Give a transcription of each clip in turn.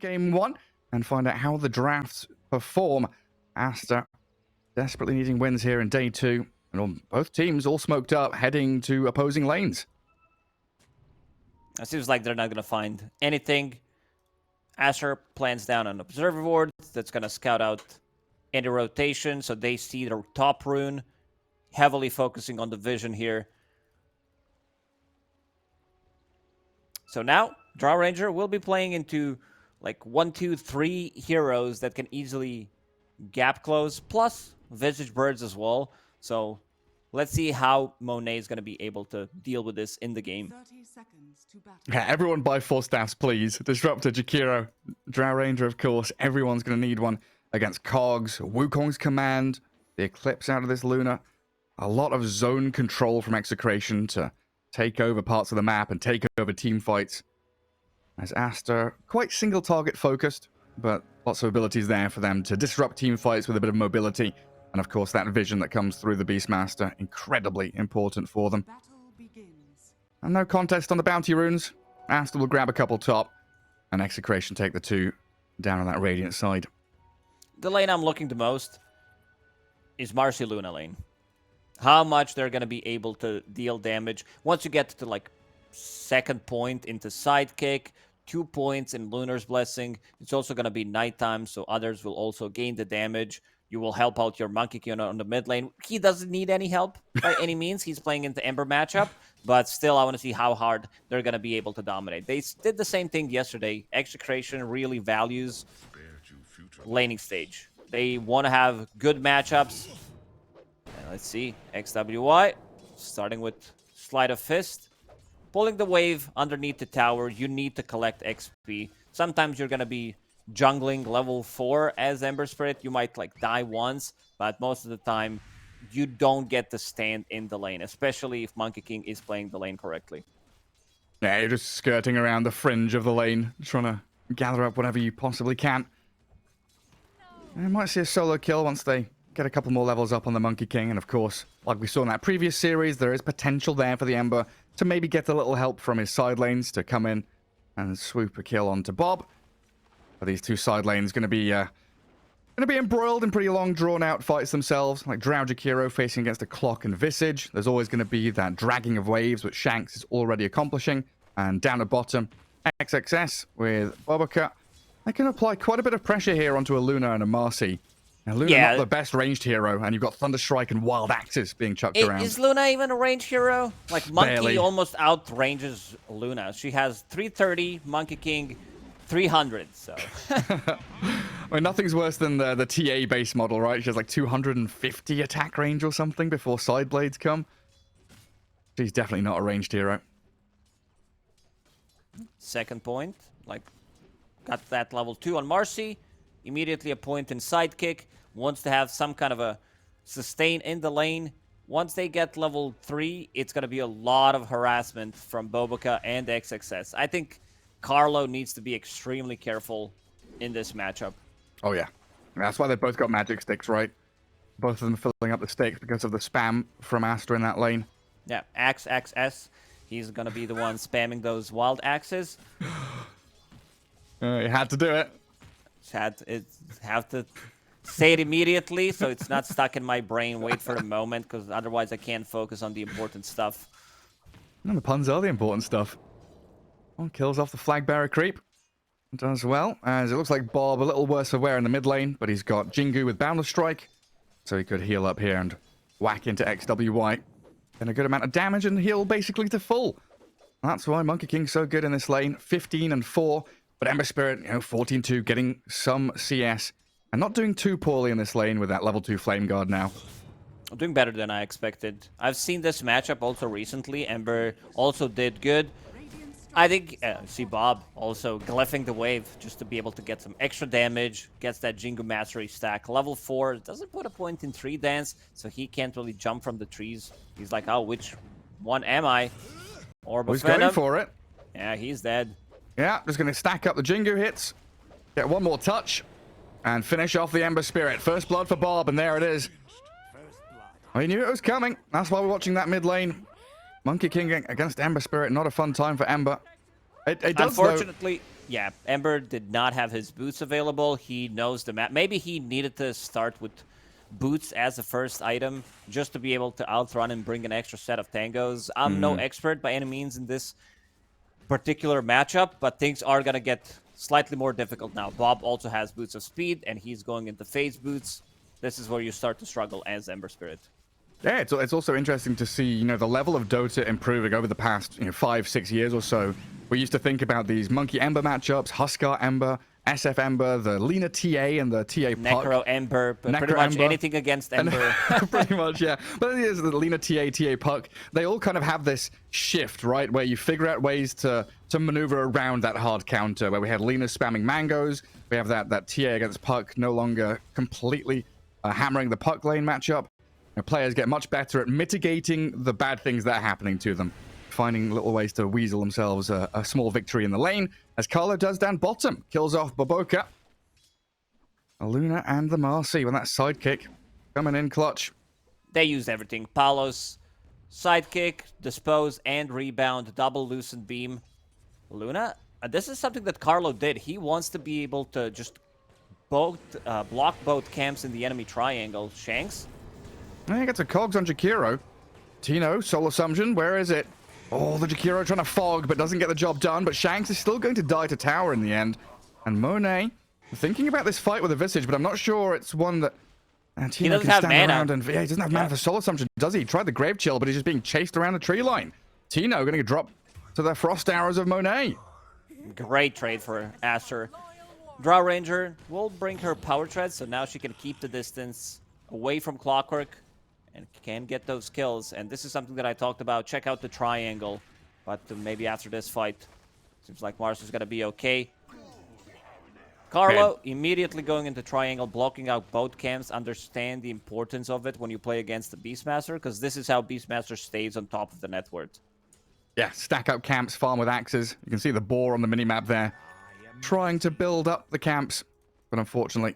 game one and find out how the drafts perform. Aster desperately needing wins here in day two, and both teams all smoked up, heading to opposing lanes. It seems like they're not going to find anything. Aster plans down an observer ward that's going to scout out any rotation, so they see their top rune, heavily focusing on the vision here. So now, Draw Ranger will be playing into like 1, 2, 3 heroes that can easily gap close, plus Visage Birds as well. So let's see how Monet is going to be able to deal with this in the game. 30 seconds to battle. Yeah, everyone buy 4 staffs, please. Disruptor, Jakiro, Drow Ranger, of course. Everyone's going to need one against Cogs, Wukong's Command, the Eclipse out of this Luna. A lot of zone control from Execration to take over parts of the map and take over team fights. As Aster, quite single target focused, but lots of abilities there for them to disrupt team fights with a bit of mobility. And of course, that vision that comes through the Beastmaster, incredibly important for them. Battle begins. And no contest on the bounty runes. Aster will grab a couple top, and Execration take the 2 down on that Radiant side. The lane I'm looking the most is Marcy Luna lane. How much they're going to be able to deal damage. Once you get to like 2nd point into Sidekick, 2 points in Lunar's Blessing, it's also going to be nighttime, so others will also gain the damage. You will help out your Monkey King on the mid lane. He doesn't need any help by any means. He's playing into Ember matchup, but still I want to see how hard they're going to be able to dominate. They did the same thing yesterday. Execration really values laning stage. They want to have good matchups. And let's see. XWY, starting with Sleight of Fist. Pulling the wave underneath the tower, you need to collect XP. Sometimes you're going to be jungling level 4 as Ember Spirit. You might like die once, but most of the time you don't get to stand in the lane, especially if Monkey King is playing the lane correctly. Yeah, you're just skirting around the fringe of the lane, trying to gather up whatever you possibly can. And you might see a solo kill once they get a couple more levels up on the Monkey King. And of course, like we saw in that previous series, there is potential there for the Ember to maybe get a little help from his side lanes to come in and swoop a kill onto Bob. But these 2 side lanes going to be embroiled in pretty long, drawn-out fights themselves, like Drow Jakiro facing against a Clock and Visage. There's always going to be that dragging of waves, which Shanks is already accomplishing. And down at bottom, XXS with Boboka. They can apply quite a bit of pressure here onto a Luna and a Marcy. Now, Luna's not the best ranged hero, and you've got Thunderstrike and Wild Axes being chucked around. Is Luna even a ranged hero? Like, Monkey Barely. almost outranges Luna. She has 330, Monkey King 300, so... I mean, nothing's worse than the TA base model, right? She has like 250 attack range or something before side blades come. She's definitely not a ranged hero. 2nd point, like, got that level 2 on Marcy. Immediately a point in Sidekick. Wants to have some kind of a sustain in the lane. Once they get level 3, it's going to be a lot of harassment from Boboka and XXS. I think Carlo needs to be extremely careful in this matchup. Oh, yeah. That's why they've both got magic sticks, right? Both of them filling up the sticks because of the spam from Aster in that lane. Yeah, XXS. He's going to be the one spamming those wild axes. You had to do it. Have to say it immediately so it's not stuck in my brain. Wait for a moment, because otherwise I can't focus on the important stuff. And the puns are the important stuff. One kills off the flag bearer creep. Does well, as it looks like Bob a little worse for wear in the mid lane, but he's got Jingu with Boundless Strike, so he could heal up here and whack into XWY. And a good amount of damage and heal basically to full. That's why Monkey King's so good in this lane. 15 and 4. But Ember Spirit, 14-2, getting some CS. And not doing too poorly in this lane with that level 2 Flame Guard now. I'm doing better than I expected. I've seen this matchup also recently. Ember also did good. I think, see Bob also glyphing the wave just to be able to get some extra damage. Gets that Jingu Mastery stack. Level 4, doesn't put a point in tree dance, so he can't really jump from the trees. He's like, oh, which one am I? Orb of Venom. He's going for it. Yeah, he's dead. Yeah, just going to stack up the Jingu hits. Get one more touch. And finish off the Ember Spirit. First blood for Bob, and there it is. We knew it was coming. That's why we're watching that mid lane. Monkey King against Ember Spirit. Not a fun time for Ember. It does, unfortunately, Yeah, Ember did not have his boots available. He knows the map. Maybe he needed to start with boots as the first item just to be able to outrun and bring an extra set of tangos. I'm no expert by any means in this particular matchup, but things are going to get slightly more difficult now. Bob also has boots of speed, and he's going into phase boots. This is where you start to struggle as Ember Spirit. Yeah, it's also interesting to see, you know, the level of Dota improving over the past, 5-6 years or so. We used to think about these Monkey Ember matchups, Huskar Ember, SF Ember, the Lina TA and the TA Puck. Necro Ember, but Necro pretty much Ember. anything against Ember. Pretty much, yeah. But it is the Lina TA Puck. They all kind of have this shift, right, where you figure out ways to maneuver around that hard counter, where we had Lina spamming mangoes. We have that TA against Puck no longer completely hammering the Puck lane matchup. Players get much better at mitigating the bad things that are happening to them, finding little ways to weasel themselves a small victory in the lane, as Carlo does down bottom, kills off Baboka. Luna and the Marcy with that sidekick coming in clutch. They used everything. Palos, sidekick, dispose, and rebound, double loosened beam. Luna, this is something that Carlo did. He wants to be able to just block both camps in the enemy triangle. Shanks? He gets a cogs on Jakiro. Tino, Soul Assumption, where is it? Oh, the Jakiro trying to fog, but doesn't get the job done. But Shanks is still going to die to tower in the end. And Monet, thinking about this fight with a Visage, but I'm not sure it's one that Tino can stand around. And yeah, he doesn't have mana for Soul Assumption, does he? He tried the Grave Chill, but he's just being chased around the tree line. Tino going to drop to the Frost Arrows of Monet. Great trade for Aster. Draw Ranger will bring her Power Tread, so now she can keep the distance away from Clockwork and can get those kills. And this is something that I talked about. Check out the triangle. But maybe after this fight, seems like Mars is going to be okay. Carlo immediately going into triangle, blocking out both camps. Understand the importance of it when you play against the Beastmaster, because this is how Beastmaster stays on top of the net worth. Yeah, stack up camps, farm with axes. You can see the boar on the minimap there, trying to build up the camps. But unfortunately,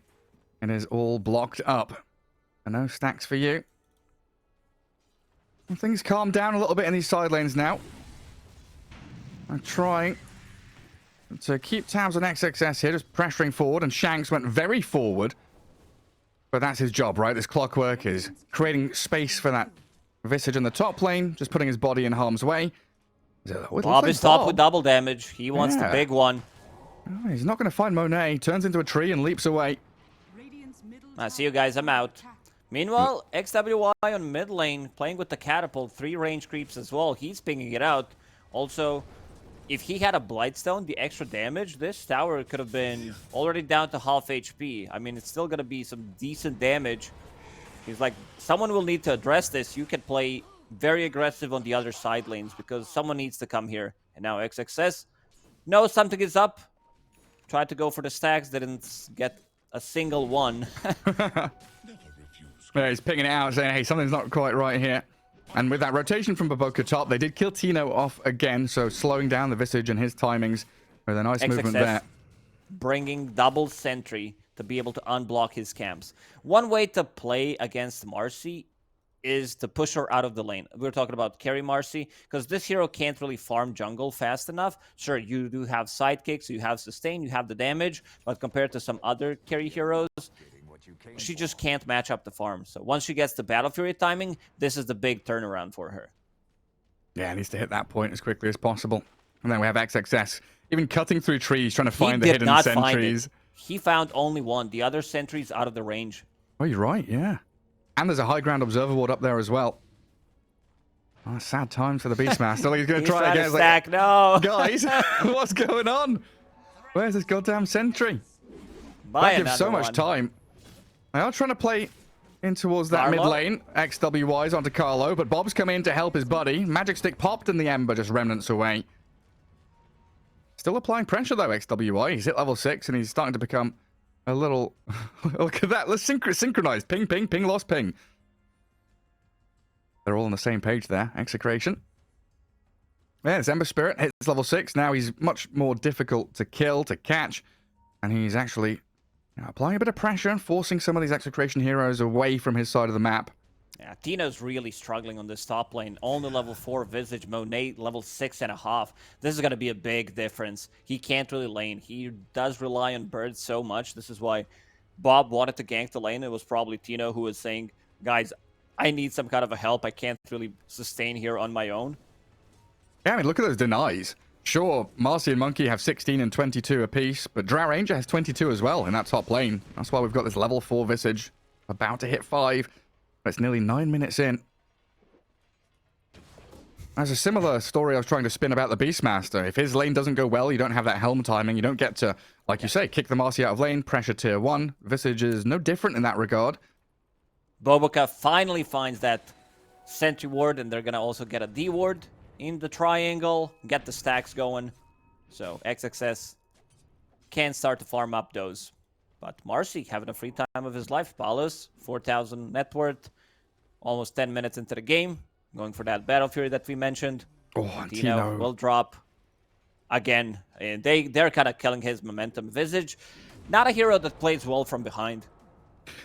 it is all blocked up. And no stacks for you. Things calm down a little bit in these side lanes now. I'm trying to keep tabs on XXS here, just pressuring forward, and Shanks went very forward. But that's his job, right? This Clockwork is creating space for that Visage in the top lane, just putting his body in harm's way. Bob is top with double damage. He wants the big one. Oh, he's not going to find Monet. Turns into a tree and leaps away. I see you guys. I'm out. Meanwhile, XWY on mid lane, playing with the catapult, 3 range creeps as well. He's pinging it out. Also, if he had a Blightstone, the extra damage, this tower could have been already down to half HP. I mean, it's still going to be some decent damage. He's like, someone will need to address this. You can play very aggressive on the other side lanes because someone needs to come here. And now XXS knows something is up. Tried to go for the stacks, didn't get a single one. Yeah, he's picking it out, saying, hey, something's not quite right here. And with that rotation from Baboka top, they did kill Tino off again, so slowing down the Visage and his timings with a nice movement there. Bringing double sentry to be able to unblock his camps. One way to play against Marcy is to push her out of the lane. We're talking about carry Marcy, because this hero can't really farm jungle fast enough. Sure, you do have sidekicks, you have sustain, you have the damage, but compared to some other carry heroes, she just can't match up the farm. So once she gets the Battle Fury timing, this is the big turnaround for her. Yeah, needs to hit that point as quickly as possible. And then we have XXS even cutting through trees, trying to find the hidden sentries. He found only one. The other sentries out of the range. Oh, you're right, yeah. And there's a high ground observer ward up there as well. Oh, sad times for the Beastmaster. He's going to try again. Stack, no. Guys, what's going on? Where's this goddamn sentry? That gives so much time. They are trying to play in towards that mid lane. XWY's onto Carlo, but Bob's come in to help his buddy. Magic Stick popped in the Ember, just remnants away. Still applying pressure though, XWY. He's hit level 6 and he's starting to become a little... Look at that. Let's synchronize. Ping, ping, ping, lost ping. They're all on the same page there. Execration. Yeah, it's Ember Spirit. Hits level 6. Now he's much more difficult to kill, to catch. And he's actually... applying a bit of pressure and forcing some of these Execration heroes away from his side of the map. Yeah, Tino's really struggling on this top lane. Only level 4 Visage, Monet level 6.5. This is going to be a big difference. He can't really lane. He does rely on birds so much. This is why Bob wanted to gank the lane. It was probably Tino who was saying, guys, I need some kind of a help. I can't really sustain here on my own. Yeah, I mean, look at those denies. Sure, Marcy and Monkey have 16 and 22 apiece, but Drow Ranger has 22 as well in that top lane. That's why we've got this level 4 Visage about to hit 5. But it's nearly 9 minutes in. There's a similar story I was trying to spin about the Beastmaster. If his lane doesn't go well, you don't have that helm timing. You don't get to, like you say, kick the Marcy out of lane, pressure tier 1. Visage is no different in that regard. Boboka finally finds that Sentry Ward, and they're going to also get a D Ward in the triangle, get the stacks going. So XXS can start to farm up those. But Marcy having a free time of his life. Palos, 4,000 net worth, almost 10 minutes into the game, going for that Battle Fury that we mentioned. Oh, Tino will drop again. And they're kind of killing his momentum. Visage, not a hero that plays well from behind.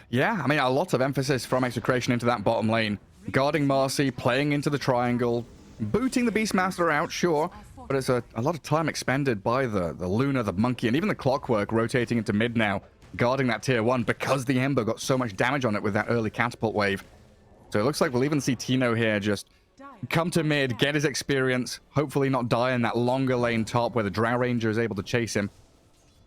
Yeah, I mean, a lot of emphasis from Execration into that bottom lane. Guarding Marcy, playing into the triangle, booting the Beastmaster out, sure. But it's a lot of time expended by the Luna, the Monkey, and even the Clockwork rotating into mid now, guarding that tier 1 because the Ember got so much damage on it with that early catapult wave. So it looks like we'll even see Tino here just come to mid, get his experience, hopefully not die in that longer lane top where the Drow Ranger is able to chase him.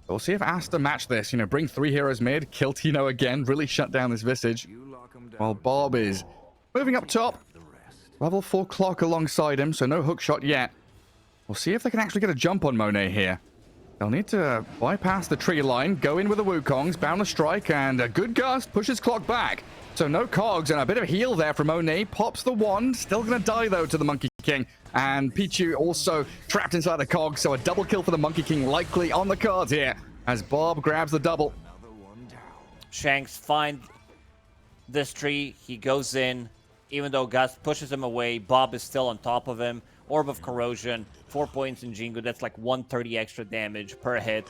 But we'll see if Aster match this, you know, bring 3 heroes mid, kill Tino again, really shut down this Visage. While Bob is moving up top, level 4 Clock alongside him, so no hook shot yet. We'll see if they can actually get a jump on Monet here. They'll need to bypass the tree line, go in with the Wukongs, bound a strike, and a good gust pushes Clock back. So no cogs, and a bit of heal there from Monet. Pops the wand, still going to die, though, to the Monkey King. And Pichu also trapped inside the cogs, so a double kill for the Monkey King likely on the cards here, as Bob grabs the double. Shanks find this tree, he goes in. Even though Gust pushes him away, Bob is still on top of him. Orb of Corrosion, 4 points in Jingu, that's like 130 extra damage per hit.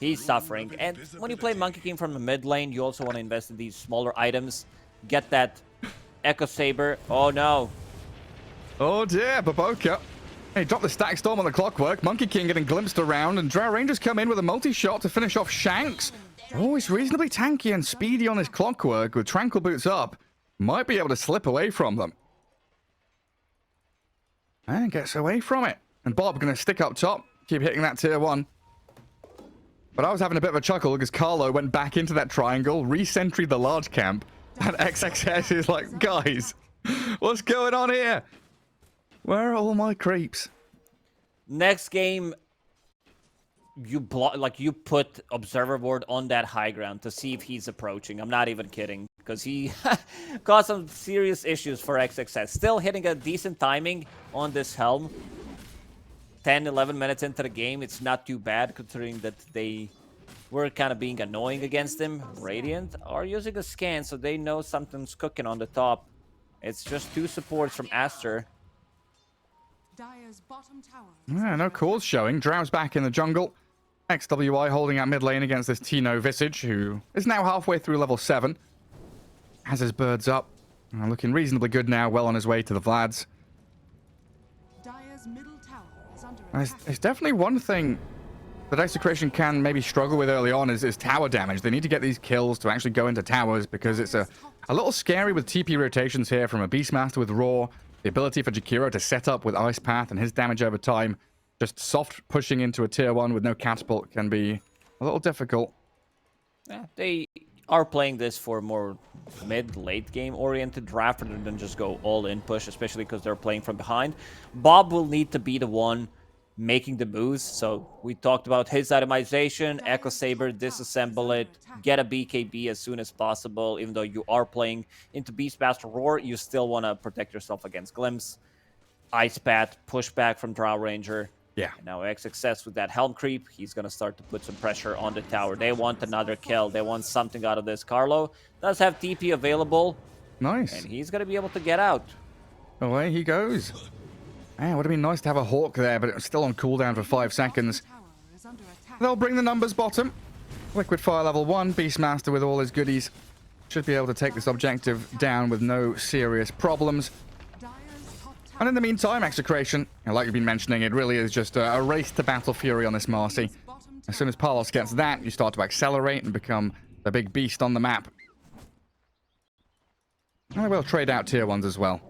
He's suffering. And when you play Monkey King from the mid lane, you also want to invest in these smaller items. Get that Echo Saber. Oh no. Oh dear, Boboka. Hey, drop the Stack Storm on the Clockwork. Monkey King getting glimpsed around, and Drow Rangers come in with a multi-shot to finish off Shanks. Oh, he's reasonably tanky and speedy on his Clockwork with Tranquil Boots up. Might be able to slip away from them. And gets away from it. And Bob going to stick up top. Keep hitting that tier 1. But I was having a bit of a chuckle because Carlo went back into that triangle, re-sentried the large camp. And XXS is like, guys, what's going on here? Where are all my creeps? Next game, you put Observer Board on that high ground to see if he's approaching. I'm not even kidding, because he caused some serious issues for XXS. Still hitting a decent timing on this helm. 10, 11 minutes into the game, it's not too bad considering that they were kind of being annoying against him. Radiant are using a scan, so they know something's cooking on the top. It's just 2 supports from Aster. Dire's bottom tower. Yeah, no calls showing. Drow's back in the jungle. XWI holding out mid lane against this Tino Visage, who is now halfway through level 7. Has his birds up. Looking reasonably good now, well on his way to the Vlads. Dire's middle tower is under attack. There's definitely one thing that Execration can maybe struggle with early on is tower damage. They need to get these kills to actually go into towers because it's a little scary with TP rotations here from a Beastmaster with Raw. The ability for Jakiro to set up with Ice Path and his damage over time. Just soft pushing into a tier 1 with no catapult can be a little difficult. Yeah, they are playing this for more mid-late game oriented draft rather than just go all-in push, especially because they're playing from behind. Bob will need to be the one making the moves. So we talked about his itemization, Echo Saber, disassemble it, get a BKB as soon as possible. Even though you are playing into Beastmaster Roar, you still want to protect yourself against Glimpse. Ice Path, pushback from Drow Ranger. Yeah. And now XXS with that Helm Creep, he's going to start to put some pressure on the tower. They want another kill. They want something out of this. Carlo does have TP available. Nice. And he's going to be able to get out. Away he goes. Man, would have been nice to have a Hawk there, but it was still on cooldown for 5 seconds. Tower is under attack. They'll bring the numbers bottom. Liquid Fire level 1, Beastmaster with all his goodies. should be able to take this objective down with no serious problems. Dire's top tower And in the meantime, Execration, like you've been mentioning, it really is just a race to Battle Fury on this Marcy. bottom As soon as Palos gets that, you start to accelerate and become the big beast on the map. And I will trade out tier 1s as well.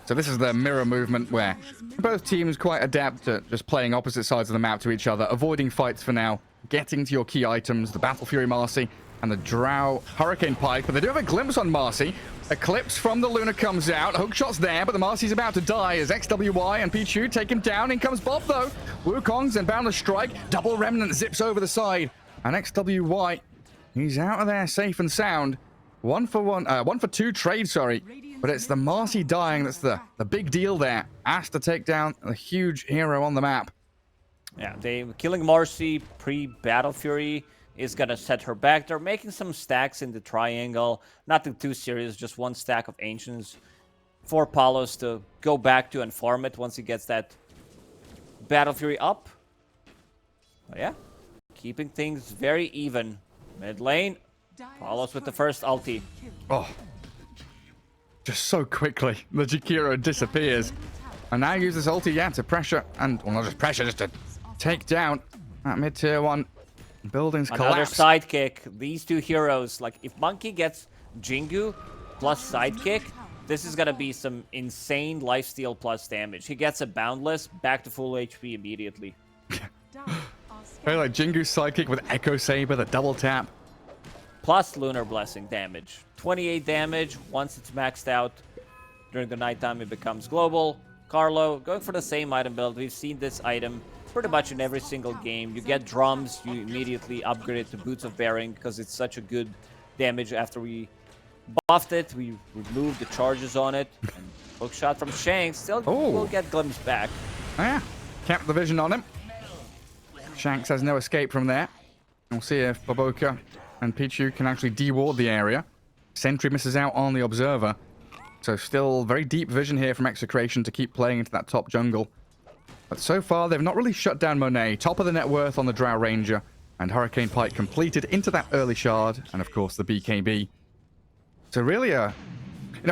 So this is the mirror movement where both teams quite adept at just playing opposite sides of the map to each other, avoiding fights for now, getting to your key items, the Battle Fury Marcy and the Drow Hurricane Pike. But they do have a glimpse on Marcy. Eclipse from the Luna comes out. Hookshot's there, but the Marcy's about to die as XWY and Pichu take him down. In comes Bob, though. Wukong's and Boundless Strike. Double Remnant zips over the side. And XWY, he's out of there safe and sound. One for two trade, sorry. But it's the Marcy dying that's the big deal there. Aster take down a huge hero on the map. Yeah, they killing Marcy pre-Battle Fury is gonna set her back. They're making some stacks in the triangle. Nothing too serious, just one stack of Ancients for Palos to go back to and farm it once he gets that Battle Fury up. But yeah, keeping things very even. Mid lane, Palos with the first ulti. Oh, just so quickly, the Jakiro disappears. And now uses ulti, yeah, to pressure, and, well, not just pressure, just to take down that mid-tier 1. Buildings Another collapse. sidekick. These two heroes, like, if Monkey gets Jingu plus sidekick, this is gonna be some insane lifesteal plus damage. He gets a Boundless, back to full HP immediately. Hey, like Jingu's sidekick with Echo Saber, the double tap. Plus Lunar Blessing damage. 28 damage once it's maxed out. During the nighttime, it becomes global. Carlo, going for the same item build. We've seen this item pretty much in every single game. You get drums, you immediately upgrade it to Boots of Bearing because it's such a good damage. After we buffed it, we removed the charges on it. And hook shot from Shanks still will get glimpse back. Oh, yeah, kept the vision on him. Shanks has no escape from there. We'll see if Baboka and Pichu can actually deward the area. Sentry misses out on the Observer. So still very deep vision here from Execration to keep playing into that top jungle. But so far, they've not really shut down Monet. Top of the net worth on the Drow Ranger. And Hurricane Pike completed into that early shard. And of course, the BKB. So really,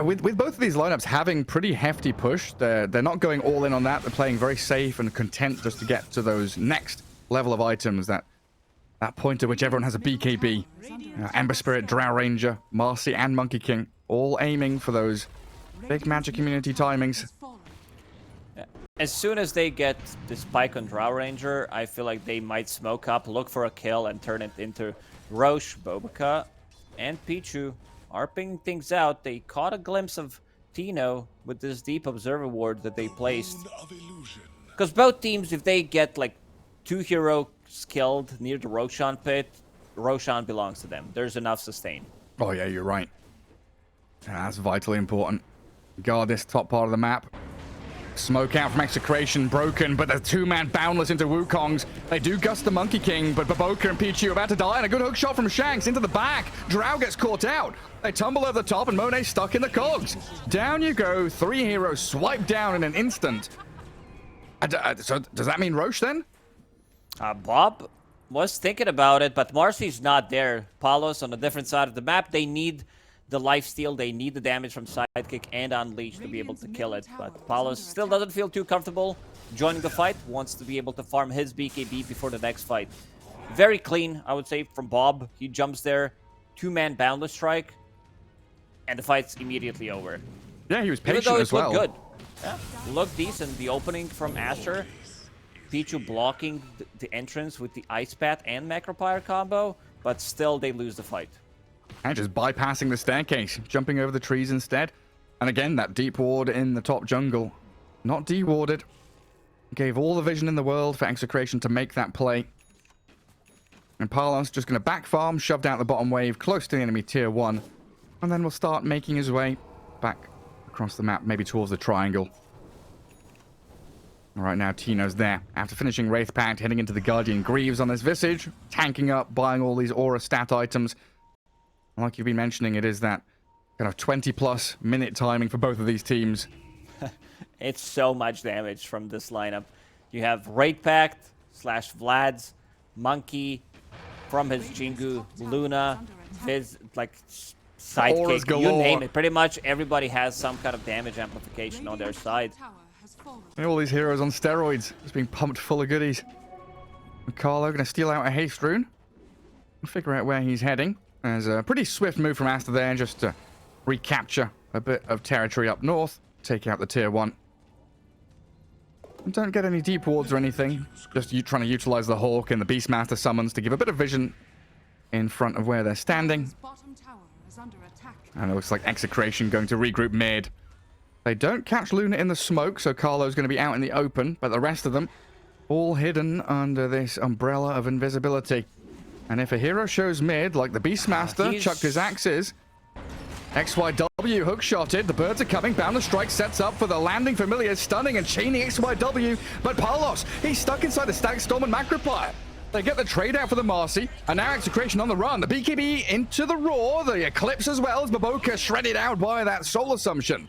with both of these lineups having pretty hefty push, they're not going all in on that. They're playing very safe and content just to get to those next level of items. That point at which everyone has a BKB. Ember Spirit, Drow Ranger, Marcy, and Monkey King. All aiming for those big magic community timings. As soon as they get the spike on Drow Ranger, I feel like they might smoke up, look for a kill, and turn it into Roche, Bobica, and Pichu. ARPing things out. They caught a glimpse of Tino with this deep observer ward that they placed. Because both teams, if they get like 2 heroes killed near the Roshan pit, Roshan belongs to them. There's enough sustain. Oh yeah, you're right. That's vitally important. Guard this top part of the map. Smoke out from Execration, broken, but the 2-man Boundless into Wukong's. They do gust the Monkey King, but Baboka and Pichu are about to die, and a good hook shot from Shanks into the back. Drow gets caught out. They tumble over the top, and Monet's stuck in the cogs. Down you go. 3 heroes swipe down in an instant. So does that mean Roche then? Bob was thinking about it, but Marcy's not there. Palos on a different side of the map. They need the lifesteal, they need the damage from Sidekick and Unleash to be able to kill it. But Palos still doesn't feel too comfortable joining the fight. Wants to be able to farm his BKB before the next fight. Very clean, I would say, from Bob. He jumps there, 2-man Boundless Strike, and the fight's immediately over. Yeah, he was patient as well. Looked good. Yeah, looked decent. The opening from Aster. Pichu blocking the entrance with the Ice Path and Macropyre combo, but still they lose the fight. And just bypassing the staircase, jumping over the trees instead. And again, that deep ward in the top jungle. Not dewarded. Gave all the vision in the world for Execration to make that play. And Palos just going to back farm, shoved out the bottom wave, close to the enemy tier 1. And then we'll start making his way back across the map, maybe towards the triangle. All right, now Tino's there. After finishing Wraith Pact, heading into the Guardian Greaves on his Visage. Tanking up, buying all these aura stat items. Like you've been mentioning, it is that kind of 20-plus minute timing for both of these teams. It's so much damage from this lineup. You have Wraith Pact / Vlad's, Monkey from his Jingu, Luna, Viz, like Auras Sidekick, you galore. name it. Pretty much everybody has some kind of damage amplification on their side. Tower has fallen. And all these heroes on steroids, just being pumped full of goodies. And Carlo going to steal out a haste rune and figure out where he's heading. There's a pretty swift move from Aster there, just to recapture a bit of territory up north, take out the tier 1. And don't get any deep wards or anything, just you trying to utilize the Hawk and the Beastmaster summons to give a bit of vision in front of where they're standing. His bottom tower is under attack. And it looks like Execration going to regroup mid. They don't catch Luna in the smoke, so Carlo's going to be out in the open, but the rest of them all hidden under this umbrella of invisibility. And if a hero shows mid, like the Beastmaster chucked his axes, XYW hookshotted, the birds are coming, Boundless Strike sets up for the landing, Familiar stunning and chaining XYW, but Palos, he's stuck inside the Static Storm and Macroplier. They get the trade out for the Marcy, and now Execration on the run. The BKB into the Roar, the Eclipse as well as Baboka shredded out by that Soul Assumption.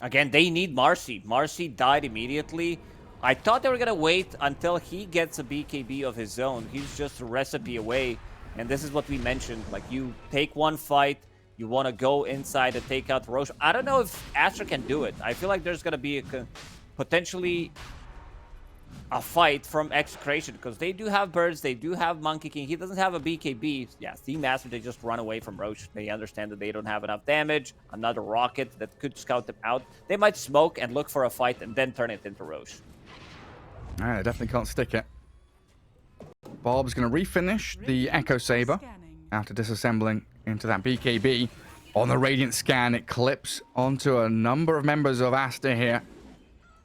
Again, they need Marcy. Marcy died immediately. I thought they were going to wait until he gets a BKB of his own. He's just a recipe away. And this is what we mentioned. Like, you take one fight, you want to go inside and take out Roche. I don't know if Aster can do it. I feel like there's going to be potentially a fight from Execration, because they do have birds, they do have Monkey King. He doesn't have a BKB. Yeah, Steam Master, they just run away from Roche. They understand that they don't have enough damage. Another rocket that could scout them out. They might smoke and look for a fight and then turn it into Roche. I definitely can't stick it. Bob's going to refinish the Echo Saber after disassembling into that BKB. On the Radiant scan, it clips onto a number of members of Aster here.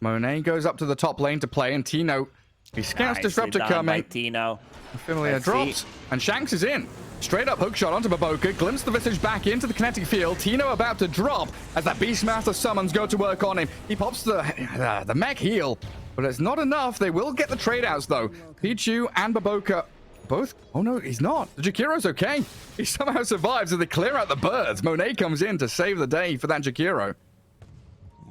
Monet goes up to the top lane to play, and Tino, he scouts Disruptor coming. Tino. Familiar drops, and Shanks is in. Straight up hookshot onto Baboka, glimpse the Visage back into the kinetic field. Tino about to drop as that Beastmaster summons go to work on him. He pops the mech heal, but it's not enough. They will get the trade outs though. Pichu and Baboka both. Oh no, he's not. The Jakiro's okay. He somehow survives as they clear out the birds. Monet comes in to save the day for that Jakiro.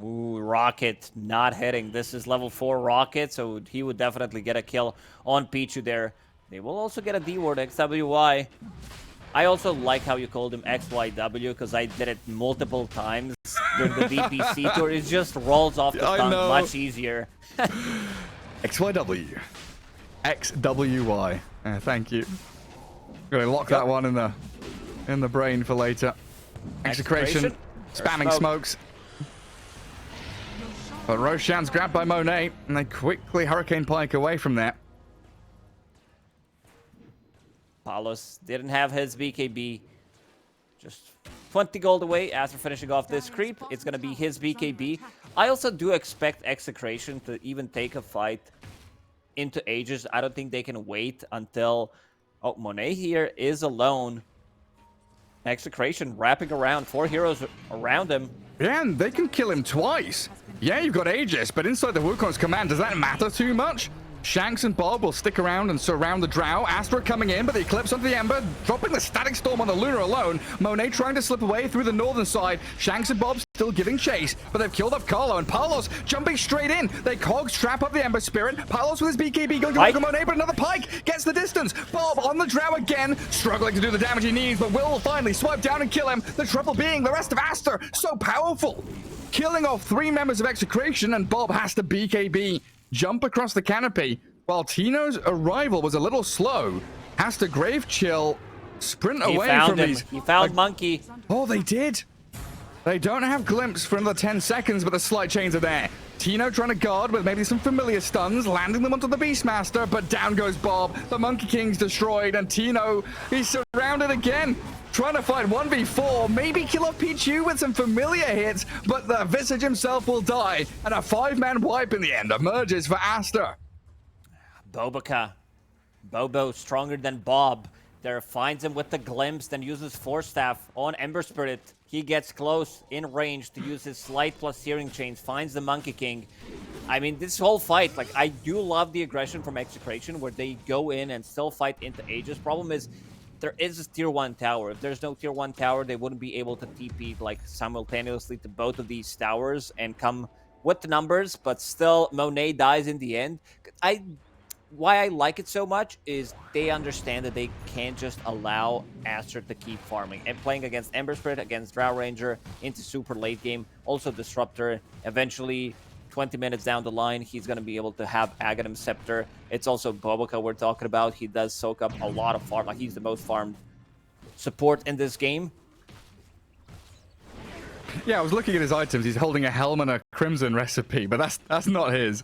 Ooh, Rocket not hitting. This is level 4 Rocket, so he would definitely get a kill on Pichu there. They will also get a D-word, XWY. I also like how you called him XYW, because I did it multiple times during the DPC tour. It just rolls off the tongue much easier. XYW. XWY. Thank you. Gonna lock that one in the brain for later. Execration. Spamming smokes. But Roshan's grabbed by Monet, and they quickly Hurricane Pike away from there. Palos didn't have his BKB. Just 20 gold away after finishing off this creep. It's going to be his BKB. I also do expect Execration to even take a fight into Aegis. I don't think they can wait until... Oh, Monet here is alone. Execration wrapping around. 4 heroes around him. Yeah, and they can kill him twice. Yeah, you've got Aegis, but inside the Wukong's command, does that matter too much? Shanks and Bob will stick around and surround the Drow. Astra coming in, but the Eclipse onto the Ember, dropping the Static Storm on the Luna alone. Monet trying to slip away through the northern side. Shanks and Bob still giving chase, but they've killed off Carlo, and Palos jumping straight in. They cogs trap up the Ember Spirit. Palos with his BKB going to work on Monet, but another Pike gets the distance. Bob on the Drow again, struggling to do the damage he needs, but will finally swipe down and kill him. The trouble being the rest of Aster, so powerful. Killing off 3 members of Execration, and Bob has to BKB. Jump across the canopy, while Tino's arrival was a little slow. Has to Grave Chill sprint away from these. He found Monkey. Oh, they did. They don't have Glimpse for another 10 seconds, but the Slight Chains are there. Tino trying to guard with maybe some familiar stuns, landing them onto the Beastmaster, but down goes Bob. The Monkey King's destroyed, and Tino, he's surrounded again. Trying to fight 1v4, maybe kill off Pichu with some familiar hits, but the Visage himself will die, and a 5-man wipe in the end emerges for Aster. Boboka. Bobo stronger than Bob. There finds him with the glimpse, then uses Force Staff on Ember Spirit. He gets close in range to use his Slight plus Searing Chains, finds the Monkey King. I mean, this whole fight, like, I do love the aggression from Execration, where they go in and still fight into Aegis. Problem is, there is a tier 1 tower. If there's no tier 1 tower, they wouldn't be able to TP like simultaneously to both of these towers and come with the numbers, but still Monet dies in the end. why I like it so much is they understand that they can't just allow Aster to keep farming and playing against Ember Spirit, against Drow Ranger, into super late game, also Disruptor. Eventually, 20 minutes down the line, he's going to be able to have Aghanim Scepter. It's also Boboka we're talking about. He does soak up a lot of farm. Like, he's the most farmed support in this game. Yeah, I was looking at his items. He's holding a Helm and a Crimson recipe, but that's not his.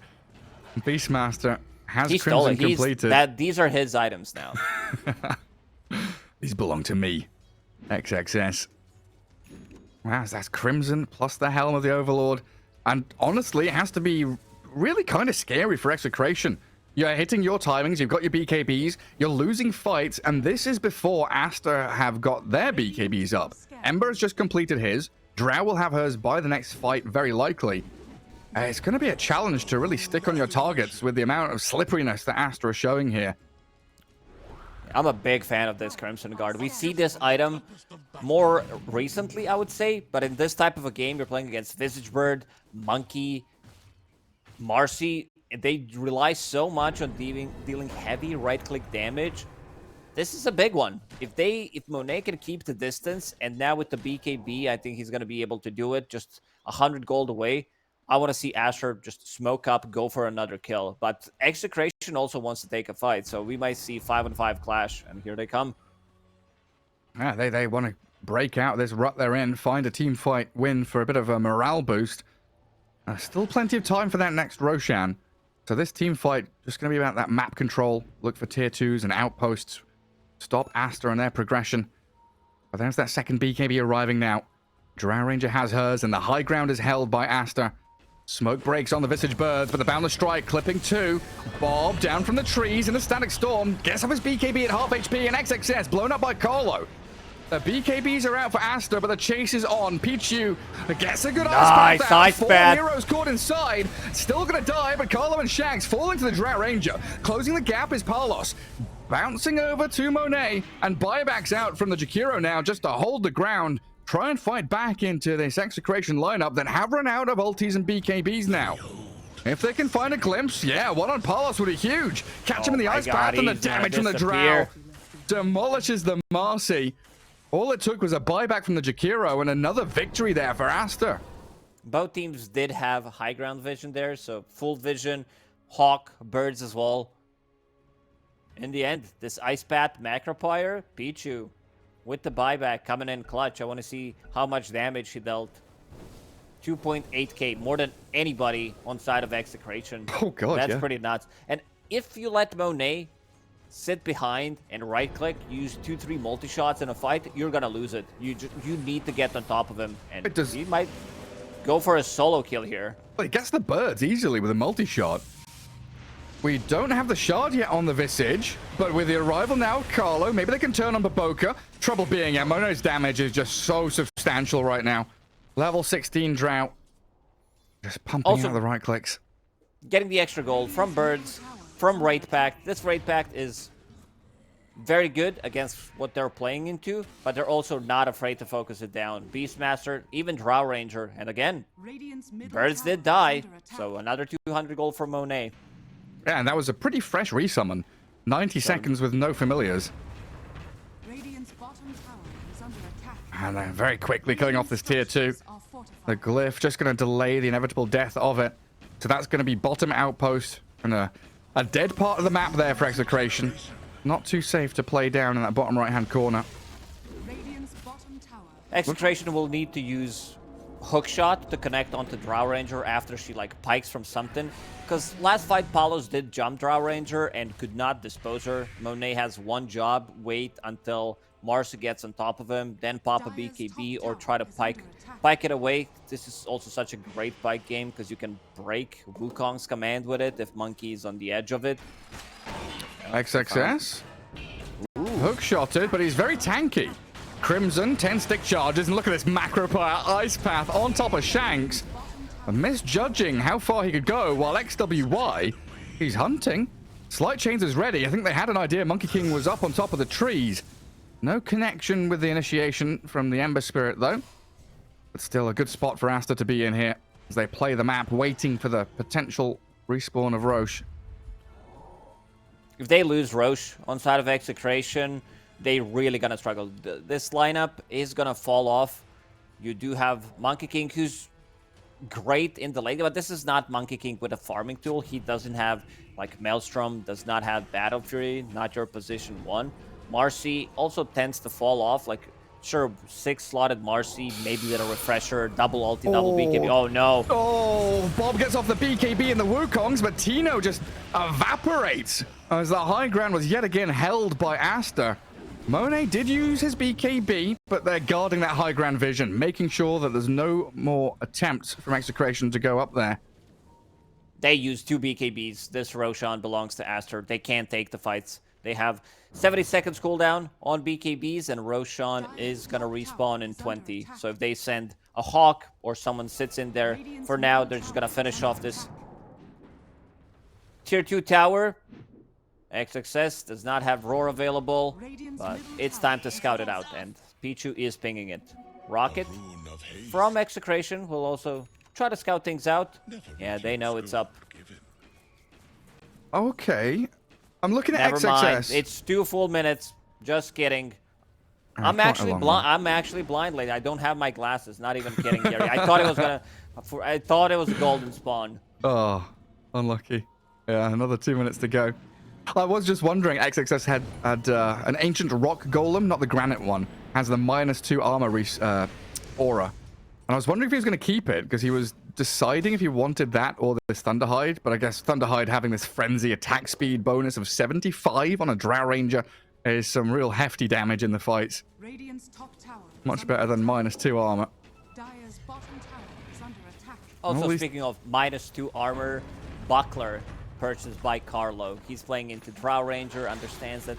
Beastmaster has He stole Crimson it. completed. These are his items now. These belong to me. XXS. Wow, that's Crimson plus the Helm of the Overlord. And honestly, it has to be really kind of scary for Execration. You're hitting your timings, you've got your BKBs, you're losing fights, and this is before Aster have got their BKBs up. Ember has just completed his. Drow will have hers by the next fight, very likely. It's going to be a challenge to really stick on your targets with the amount of slipperiness that Aster is showing here. I'm a big fan of this Crimson Guard. We see this item more recently, I would say, but in this type of a game, you're playing against Visage Bird, Monkey, Marcy. They rely so much on dealing heavy right-click damage. This is a big one. If Monet can keep the distance, and now with the BKB, I think he's going to be able to do it just 100 gold away. I want to see Aster just smoke up, go for another kill. But Execration also wants to take a fight, so we might see 5-on-5 clash, and here they come. Yeah, they want to break out this rut they're in, find a team fight win for a bit of a morale boost. Still plenty of time for that next Roshan. So this team fight just going to be about that map control. Look for tier 2s and outposts. Stop Aster and their progression. But there's that second BKB arriving now. Drow Ranger has hers, and the high ground is held by Aster. Smoke breaks on the Visage Birds, but the Boundless Strike clipping 2. Bob down from the trees in a Static Storm. Gets off his BKB at half HP, and XXS blown up by Carlo. The BKBs are out for Aster, but the chase is on. Pichu gets a good nice ice path. Four path. heroes caught inside. Still gonna die, but Carlo and Shanks fall into the Drow Ranger. Closing the gap is Palos. Bouncing over to Monet, and buybacks out from the Jakiro now just to hold the ground. Try and fight back into this Execration lineup that have run out of ultis and BKBs now. If they can find a glimpse, yeah, one on Palos would be huge. Catch him in the ice path, and the damage from the Drow demolishes the Marcy. All it took was a buyback from the Jakiro and another victory there for Aster. Both teams did have high ground vision there, so full vision, Hawk, Birds as well. In the end, this Ice Path, Macropire, Pichu with the buyback coming in clutch. I want to see how much damage he dealt. 2.8k, more than anybody on side of Execration. Oh god, that's yeah. pretty nuts. And if you let Monet sit behind and right-click, use 2-3 multi-shots in a fight, you're gonna lose it. You need to get on top of him, and he might go for a solo kill here. Well, he gets the birds easily with a multi-shot. We don't have the shard yet on the Visage, but with the arrival now of Carlo, maybe they can turn on Baboka. Trouble being, Monet's damage is just so substantial right now. Level 16 Drought. Just pumping Also, out the right clicks. Getting the extra gold from Birds, from Raid Pact. This Raid Pact is very good against what they're playing into, but they're also not afraid to focus it down. Beastmaster, even Drow Ranger, and again, Birds did die, so another 200 gold from Monet. Yeah, and that was a pretty fresh resummon. 90 seconds with no familiars. And then very quickly killing off this tier 2. The glyph just going to delay the inevitable death of it. So that's going to be bottom outpost. And a dead part of the map there for Execration. Not too safe to play down in that bottom right-hand corner. Execration will need to use hookshot to connect onto Drow Ranger after she like pikes from something. Because last fight, Palos did jump Drow Ranger and could not dispose her. Monet has one job, wait until Marcy gets on top of him, then pop a BKB or try to pike it away. This is also such a great pike game because you can break Wukong's command with it if Monkey is on the edge of it. XXS. Hookshotted, but he's very tanky. Crimson, 10 stick charges, and look at this Macropire Ice Path on top of Shanks. Misjudging how far he could go, while XWY, he's hunting. Slight Chains is ready. I think they had an idea Monkey King was up on top of the trees. No connection with the initiation from the Ember Spirit, though. But still a good spot for Aster to be in here as they play the map, waiting for the potential respawn of Roche. if they lose Roche on side of Execration, they really gonna struggle. This lineup is gonna fall off. You do have Monkey King, who's great in the late game, but this is not Monkey King with a farming tool. He doesn't have, like, Maelstrom, does not have Battle Fury, not your position 1. Marcy also tends to fall off. Like, sure, 6-slotted Marcy, maybe with a refresher, double ulti, double BKB. Oh, no. Oh, Bob gets off the BKB and the Wukongs, but Tino just evaporates as the high ground was yet again held by Aster. Monet did use his BKB, but they're guarding that high ground vision, making sure that there's no more attempts from Execration to go up there. They use 2 BKBs. This Roshan belongs to Aster. They can't take the fights. They have 70 seconds cooldown on BKBs, and Roshan is going to respawn in 20. So if they send a Hawk or someone sits in there, for now, they're just going to finish off this Tier 2 tower. XXS does not have Roar available, but it's time to scout it out, and Pichu is pinging it. Rocket from Execration will also try to scout things out. Yeah, they know it's up. Okay. I'm looking at Never XXS. mind. It's 2 full minutes. Just kidding. I'm actually blind. I'm actually blind, lady. I don't have my glasses. Not even kidding, Gary. I thought it was gonna. I thought it was a golden spawn. Oh, unlucky. Yeah, another 2 minutes to go. I was just wondering, XXS had an ancient rock golem, not the granite one, has the -2 armor aura. And I was wondering if he was going to keep it, because he was deciding if he wanted that or this Thunderhide. But I guess Thunderhide having this frenzy attack speed bonus of 75 on a Drow Ranger is some real hefty damage in the fights. Radiant's top tower is Much under better than -2 armor. Dire's bottom tower is under attack. Also, least- speaking of -2 armor, Buckler purchased by Carlo. He's playing into Drow Ranger, understands that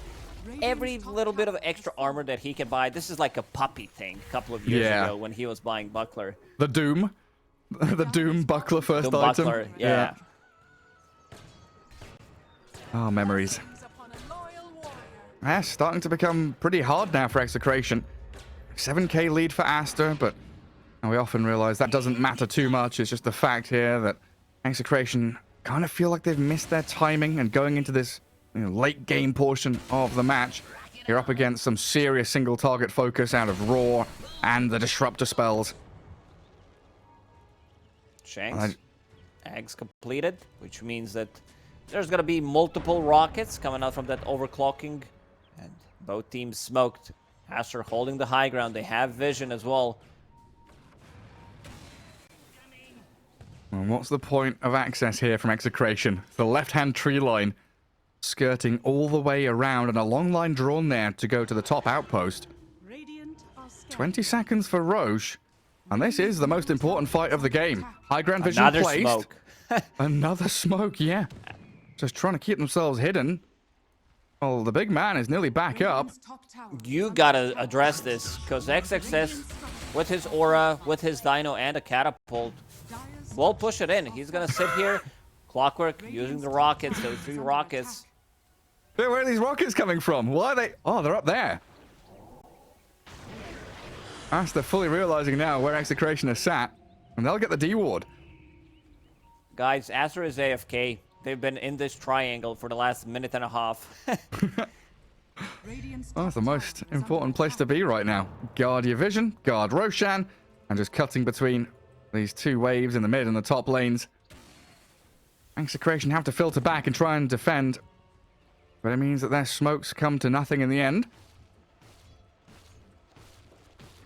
every little bit of extra armor that he can buy, this is like a puppy thing a couple of years ago when he was buying Buckler. The Doom. The Doom Buckler first Doom item. Buckler, yeah. Oh, memories. Yeah, starting to become pretty hard now for Execration. 7k lead for Aster, but we often realize that doesn't matter too much. It's just the fact here that Execration kind of feel like they've missed their timing, and going into this late game portion of the match, you're up against some serious single target focus out of Roar and the Disruptor spells. Shanks. Eggs completed, which means that there's going to be multiple rockets coming out from that overclocking. And both teams smoked. Aster holding the high ground. They have vision as well. And what's the point of access here from Execration? The left-hand tree line skirting all the way around, and a long line drawn there to go to the top outpost. 20 seconds for Roche. And this is the most important fight of the game. High ground vision Another placed. smoke. Another smoke, yeah. Just trying to keep themselves hidden. Well, the big man is nearly back up. You gotta address this, because XXS, with his aura, with his dino, and a catapult, will push it in. He's gonna sit here, clockwork, using the rockets, those 3 rockets. Where are these rockets coming from? Why are they? Oh, they're up there. Aster fully realizing now where Execration is sat, and they'll get the D ward. Guys, Aster is AFK. They've been in this triangle for the last minute and a half. Oh, it's the most important place to be right now. Guard your vision, guard Roshan, and just cutting between these 2 waves in the mid and the top lanes. Execration have to filter back and try and defend, but it means that their smokes come to nothing in the end.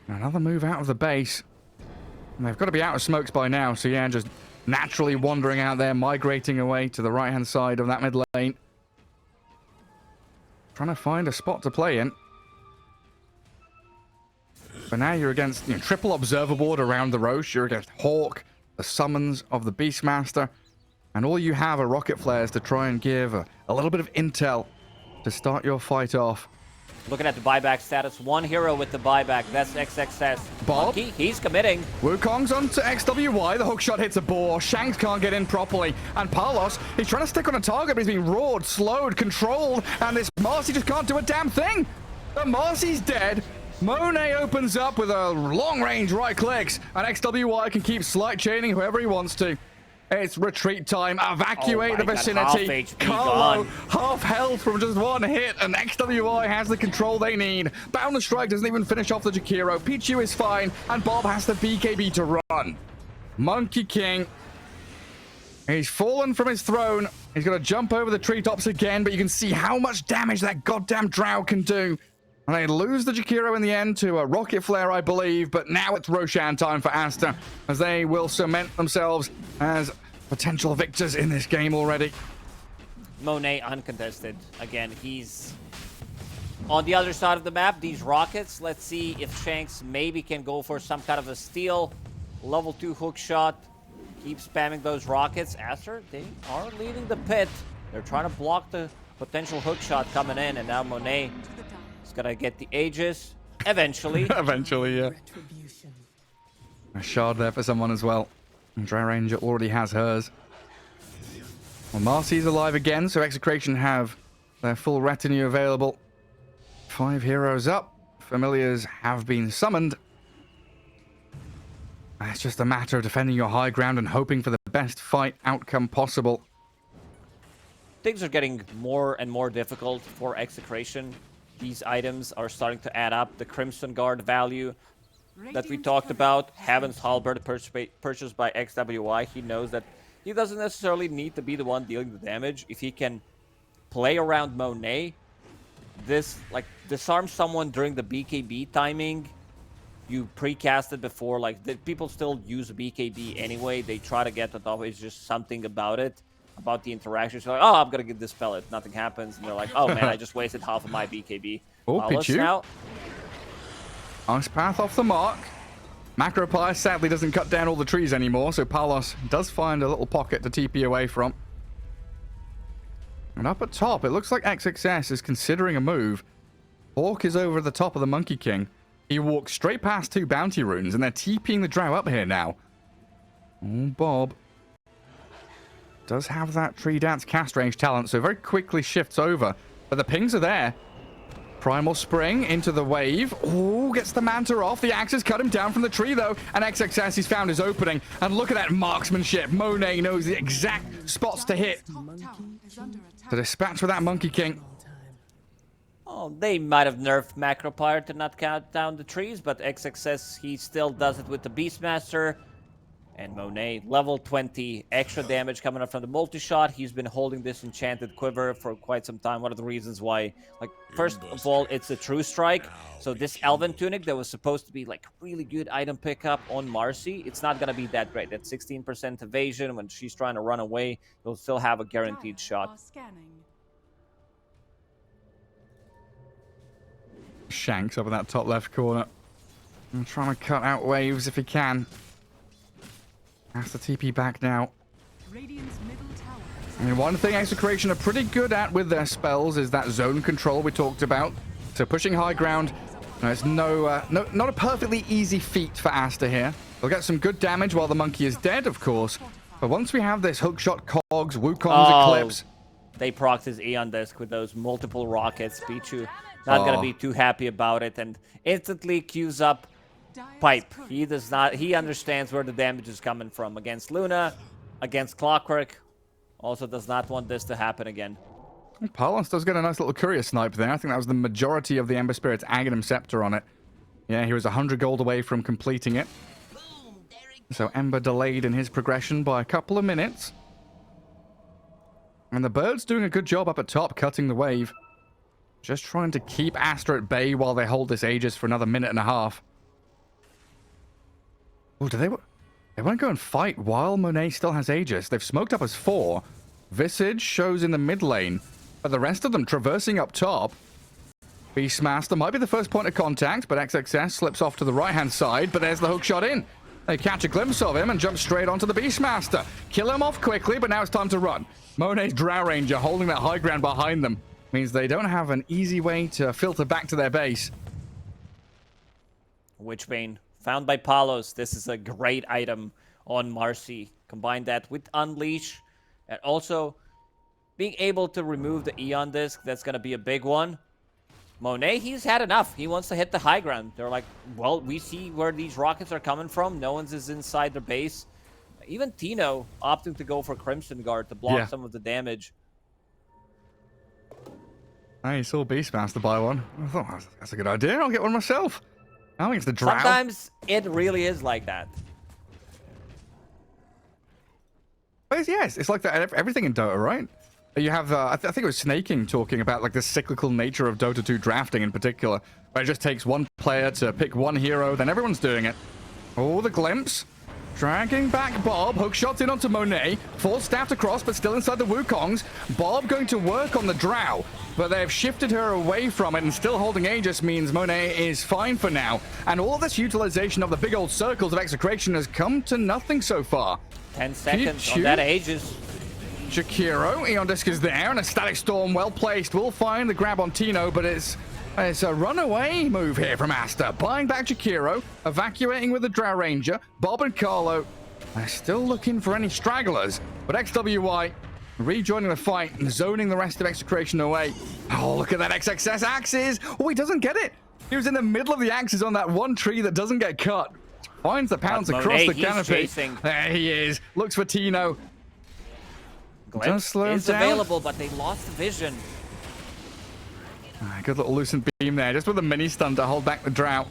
Another move out of the base. And they've got to be out of smokes by now, so yeah, just naturally wandering out there, migrating away to the right-hand side of that mid lane. Trying to find a spot to play in. But now you're against triple observer board around the Roche. You're against Hawk, the summons of the Beastmaster. And all you have are rocket flares to try and give a little bit of intel to start your fight off. Looking at the buyback status, 1 hero with the buyback. That's XXS. Bob? Monkey, he's committing. Wukong's onto XWY. The hook shot hits a boar. Shanks can't get in properly. And Palos, he's trying to stick on a target, but he's being roared, slowed, controlled. And this Marcy just can't do a damn thing. The Marcy's dead. Monet opens up with a long-range right clicks. And XWY can keep slight chaining whoever he wants to. It's retreat time. Evacuate the my God, vicinity. half HP Carlo, gone. half health from just one hit, and XWI has the control they need. Boundless Strike doesn't even finish off the Jakiro. Pichu is fine, and Bob has the BKB to run. Monkey King, he's fallen from his throne. He's going to jump over the treetops again, but you can see how much damage that goddamn Drow can do. And they lose the Jakiro in the end to a Rocket Flare, I believe. But now it's Roshan time for Aster, as they will cement themselves as potential victors in this game already. Monet uncontested. Again, he's on the other side of the map. These rockets, let's see if Shanks maybe can go for some kind of a steal. Level 2 hook shot. Keep spamming those rockets. Aster, they are leading the pit. They're trying to block the potential hook shot coming in, and now Monet is gonna get the Aegis eventually. Eventually, yeah. A shard there for someone as well. And Drow Ranger already has hers. Well, Marcy's alive again, so Execration have their full retinue available. 5 heroes up. Familiars have been summoned. It's just a matter of defending your high ground and hoping for the best fight outcome possible. Things are getting more and more difficult for Execration. These items are starting to add up. The Crimson Guard value that we talked about. Heaven's Halberd purchased by XWI. He knows that he doesn't necessarily need to be the one dealing the damage. If he can play around Monet, disarm someone during the BKB timing. You precast it before, people still use BKB anyway. They try to get the top. It's just something about it, about the interactions. You're like, oh, I'm gonna get this pellet. Nothing happens, and they're like, oh man, I just wasted half of my BKB. Oh, Pichu. Now. Ice Path off the mark. Macropire sadly doesn't cut down all the trees anymore, so Palos does find a little pocket to TP away from. And up at top, it looks like XXS is considering a move. Hawk is over the top of the Monkey King. He walks straight past 2 bounty runes, and they're TPing the Drow up here now. Oh, Bob does have that tree dance cast range talent, so very quickly shifts over. But the pings are there. Primal Spring into the wave. Oh, gets the Manta off. The axes cut him down from the tree, though. And XXS, he's found his opening. And look at that marksmanship. Monet knows the exact spots to hit to dispatch with that Monkey King. Oh, they might have nerfed Macropire to not cut down the trees, but XXS, he still does it with the Beastmaster. And Monet, level 20, extra damage coming up from the multi-shot. He's been holding this enchanted quiver for quite some time. One of the reasons why, first of all, it's a true strike. So this Elven Tunic that was supposed to be, really good item pickup on Marcy, it's not going to be that great. That 16% evasion, when she's trying to run away, you'll still have a guaranteed shot. Shanks up in that top left corner. I'm trying to cut out waves if he can. Has the TP back now. I mean, one thing Execration are pretty good at with their spells is that zone control we talked about. So pushing high ground, it's not a perfectly easy feat for Aster here. They'll get some good damage while the monkey is dead, of course. But once we have this hookshot cogs, Wukong's Eclipse. They procced his Aeon Disc with those multiple rockets. Pichu not going to be too happy about it, and instantly queues up Pipe. He does not. He understands where the damage is coming from against Luna, against Clockwork. Also does not want this to happen again. Palos does get a nice little courier snipe there. I think that was the majority of the Ember Spirit's Aghanim Scepter on it. Yeah, he was 100 gold away from completing it. So Ember delayed in his progression by a couple of minutes. And the Bird's doing a good job up at top, cutting the wave. Just trying to keep Aster at bay while they hold this Aegis for another minute and a half. Oh, they want to go and fight while Monet still has Aegis. They've smoked up as 4. Visage shows in the mid lane, but the rest of them traversing up top. Beastmaster might be the first point of contact, but XXS slips off to the right-hand side, but there's the hook shot in. They catch a glimpse of him and jump straight onto the Beastmaster. Kill him off quickly, but now it's time to run. Monet's Drow Ranger holding that high ground behind them means they don't have an easy way to filter back to their base. Witchbane, found by Palos. This is a great item on Marcy. Combine that with Unleash, and also being able to remove the Aeon Disc. That's going to be a big one. Monet, he's had enough. He wants to hit the high ground. They're like, well, we see where these rockets are coming from. No one's is inside their base. Even Tino opting to go for Crimson Guard to block some of the damage. I saw Beastmaster buy one. I thought, that's a good idea. I'll get one myself. I think it's the Drow. Sometimes it really is like that. But yes, it's like that. Everything in Dota, right? You have, I think it was Snaking talking about like the cyclical nature of Dota 2 drafting in particular, where it just takes one player to pick one hero, then everyone's doing it. Oh, the glimpse. Dragging back Bob, hook shots in onto Monet, forced staffed across, but still inside the Wukongs. Bob going to work on the Drow, but they've shifted her away from it, and still holding Aegis means Monet is fine for now. And all this utilization of the big old circles of Execration has come to nothing so far. 10 seconds on that Aegis. Jakiro, Eon Disc is there, and a Static Storm well placed will find the grab on Tino, but it's a runaway move here from Aster. Buying back Jakiro, evacuating with the Drow Ranger. Bob and Carlo are still looking for any stragglers, but XWY rejoining the fight and zoning the rest of Execration away. Oh, look at that XXS axes. Oh, he doesn't get it. He was in the middle of the axes on that one tree that doesn't get cut. Finds the pounce across the canopy. Chasing. There he is. Looks for Tino. Glimpse is available, but they lost the vision. Good little lucent beam there, just with a mini stun to hold back the Drow.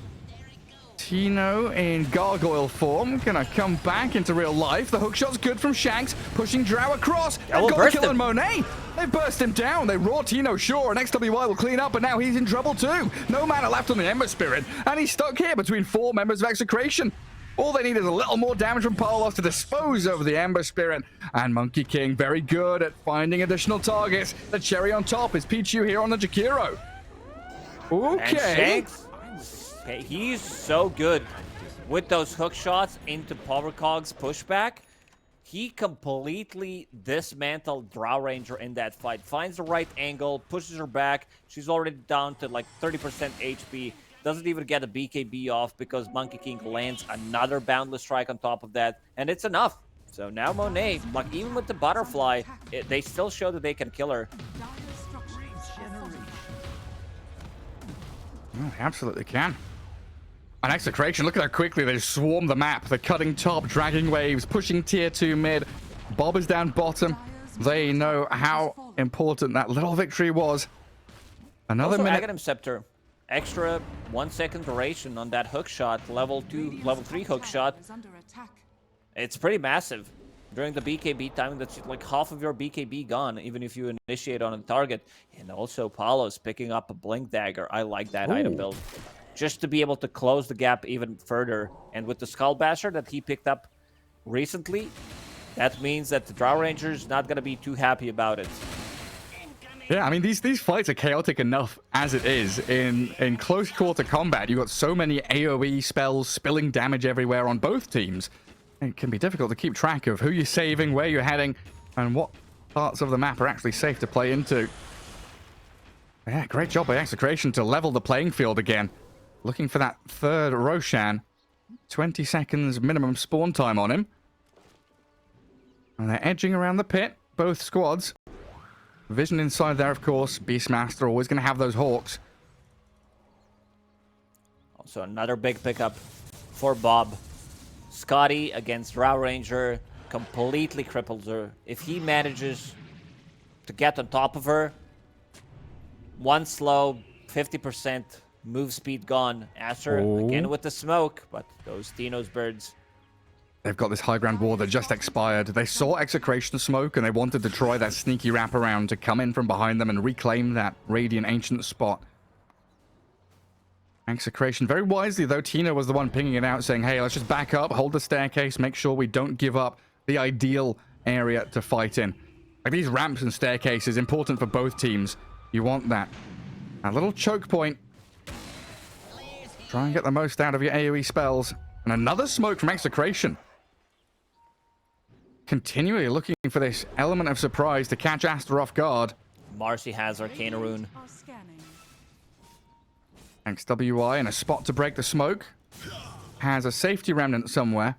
Tino in gargoyle form, gonna come back into real life. The hookshot's good from Shanks, pushing Drow across. They've got to kill on Monet. They burst him down. They raw Tino, sure, and XWY will clean up, but now he's in trouble too. No mana left on the Ember Spirit, and he's stuck here between 4 members of Execration. All they need is a little more damage from Paulos to dispose of the Ember Spirit. And Monkey King very good at finding additional targets. The cherry on top is Pichu here on the Jakiro. Okay. And he's so good with those hook shots into Powercog's pushback. He completely dismantled Drow Ranger in that fight. Finds the right angle, pushes her back. She's already down to like 30% HP. Doesn't even get a BKB off because Monkey King lands another Boundless Strike on top of that, and it's enough. So now Monet, like even with the butterfly, they still show that they can kill her. Oh, absolutely can. And Execration, look at how quickly they swarm the map. They're cutting top, dragging waves, pushing tier 2 mid. Bob is down bottom. They know how important that little victory was. Another minute. Aghanim Scepter. Extra 1 second duration on that hook shot, level 3 hook shot. It's pretty massive. During the BKB timing, that's like half of your BKB gone, even if you initiate on a target. And also Paulos picking up a Blink Dagger. I like that item build. Just to be able to close the gap even further. And with the Skull Basher that he picked up recently, that means that the Drow Ranger's not going to be too happy about it. Yeah, I mean, these fights are chaotic enough as it is. In close quarter combat, you've got so many AoE spells spilling damage everywhere on both teams. It can be difficult to keep track of who you're saving, where you're heading, and what parts of the map are actually safe to play into. Yeah, great job by Execration to level the playing field again. Looking for that third Roshan. 20 seconds minimum spawn time on him. And they're edging around the pit, both squads. Vision inside there, of course. Beastmaster always going to have those hawks. Also another big pickup for Bob. Scotty against Drow Ranger completely cripples her. If he manages to get on top of her, one slow, 50% move speed gone. Aster again with the smoke, but those Tino's birds. They've got this high ground wall that just expired. They saw Execration smoke and they wanted to try that sneaky wraparound to come in from behind them and reclaim that Radiant Ancient spot. Execration, very wisely though, Tina was the one pinging it out saying, hey, let's just back up, hold the staircase, make sure we don't give up the ideal area to fight in. Like these ramps and staircases, important for both teams. You want that. A little choke point. Try and get the most out of your AoE spells. And another smoke from Execration. Continually looking for this element of surprise to catch Aster off guard. Marcy has Arcana Rune. XWI in a spot to break the smoke. Has a safety remnant somewhere.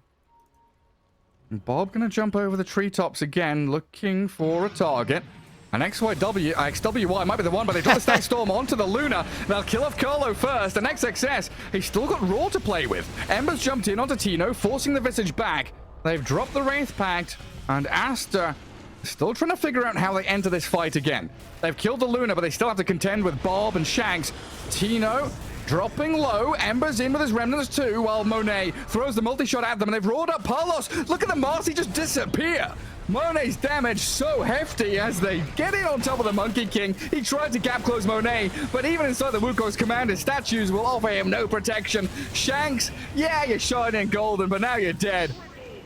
And Bob gonna jump over the treetops again, looking for a target. And XWY might be the one, but they drop the Stack Storm onto the Luna. They'll kill off Carlo first, and XXS, he's still got Raw to play with. Ember's jumped in onto Tino, forcing the Visage back. They've dropped the Wraith Pact, and Aster still trying to figure out how they enter this fight again. They've killed the Luna, but they still have to contend with Bob and Shanks. Tino dropping low. Ember's in with his Remnants too, while Monet throws the multi-shot at them, and they've roared up Palos. Look at the Marcy just disappear. Monet's damage so hefty as they get in on top of the Monkey King. He tried to gap close Monet, but even inside the Wukong's command, his statues will offer him no protection. Shanks, yeah, you're shining golden, but now you're dead.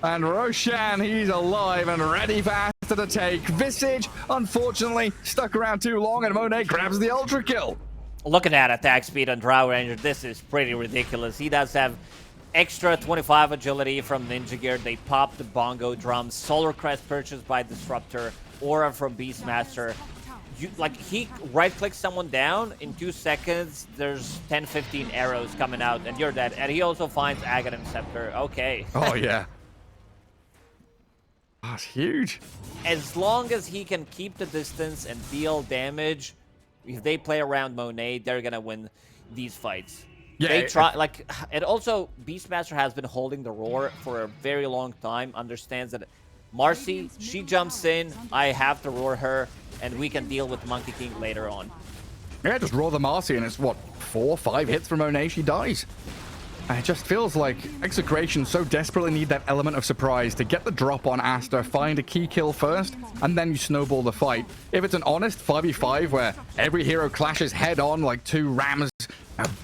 And Roshan, he's alive and ready for Aster to take. Visage, unfortunately, stuck around too long, and Monet grabs the ultra kill. Look at that attack speed on Drow Ranger. This is pretty ridiculous. He does have extra 25 agility from Ninja Gear. They pop the bongo drums. Solar Crest purchased by Disruptor. Aura from Beastmaster. He right-clicks someone down, in 2 seconds, there's 10-15 arrows coming out, and you're dead. And he also finds Aghanim Scepter. Okay. Oh, yeah. That's huge. As long as he can keep the distance and deal damage, if they play around Monet, they're gonna win these fights. Yeah, they try and also Beastmaster has been holding the roar for a very long time. Understands that Marcy, she jumps in, I have to roar her, and we can deal with Monkey King later on. Yeah, just roar the Marcy, and it's what, 4 or 5 hits from Monet, she dies. And it just feels like Execration so desperately need that element of surprise to get the drop on Aster, find a key kill first, and then you snowball the fight. If it's an honest 5v5 where every hero clashes head on like 2 rams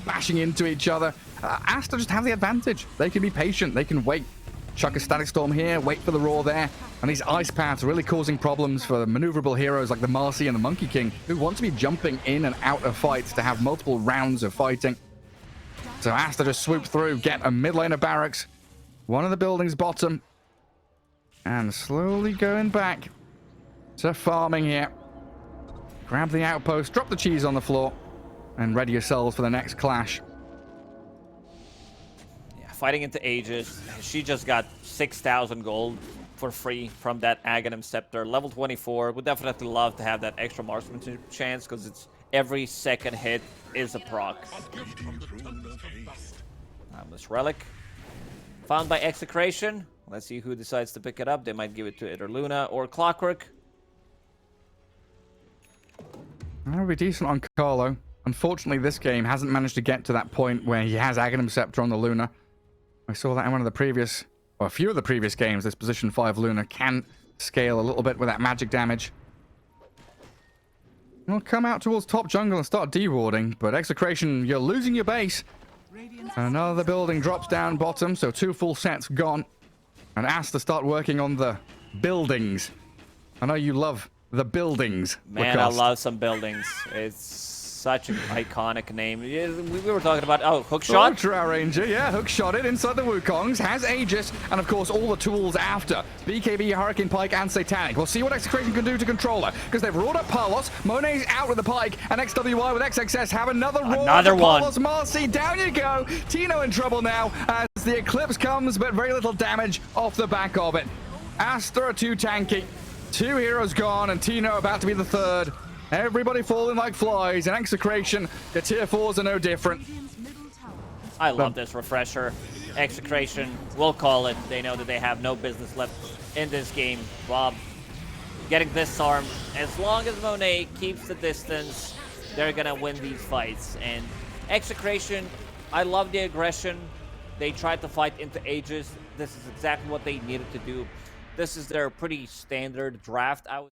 bashing into each other, Aster just have the advantage. They can be patient, they can wait. Chuck a Static Storm here, wait for the roar there, and these ice paths really causing problems for maneuverable heroes like the Marcy and the Monkey King, who want to be jumping in and out of fights to have multiple rounds of fighting. So Aster just swoop through, get a mid laner barracks, one of the buildings bottom, and slowly going back to farming here. Grab the outpost, drop the cheese on the floor, and ready yourselves for the next clash. Yeah, fighting into Aegis. She just got 6,000 gold for free from that Aghanim Scepter. Level 24. Would definitely love to have that extra marksmanship chance, because it's every second hit is a proc. This relic found by Execration. Let's see who decides to pick it up. They might give it to either Luna or Clockwork. That would be decent on Carlo. Unfortunately, this game hasn't managed to get to that point where he has Aghanim Scepter on the Luna. I saw that in one of the previous, or a few of the previous games. This position 5 Luna can scale a little bit with that magic damage. We'll come out towards top jungle and start dewarding, but Execration, you're losing your base. Another building drops down bottom, so 2 full sets gone. And Aster start working on the buildings. I know you love the buildings. Man, I love some buildings. It's such an iconic name. We were talking about, Hookshot? Drow Ranger, yeah, hookshot it inside the Wukongs, has Aegis, and of course all the tools after. BKB, Hurricane Pike, and Satanic. We'll see what Execration can do to control her, because they've roared up Palos, Monet's out with the Pike, and XWY with XXS have another roar. Another one. Palos, Marcy, down you go. Tino in trouble now, as the Eclipse comes, but very little damage off the back of it. Aster are too tanky. 2 heroes gone, and Tino about to be the 3rd. Everybody falling like flies, and Execration, the tier 4s are no different. I love this refresher. Execration will call it. They know that they have no business left in this game. Bob getting disarmed. As long as Monet keeps the distance, they're gonna win these fights. And Execration, I love the aggression. They tried to fight into Aegis. This is exactly what they needed to do. This is their pretty standard draft, I would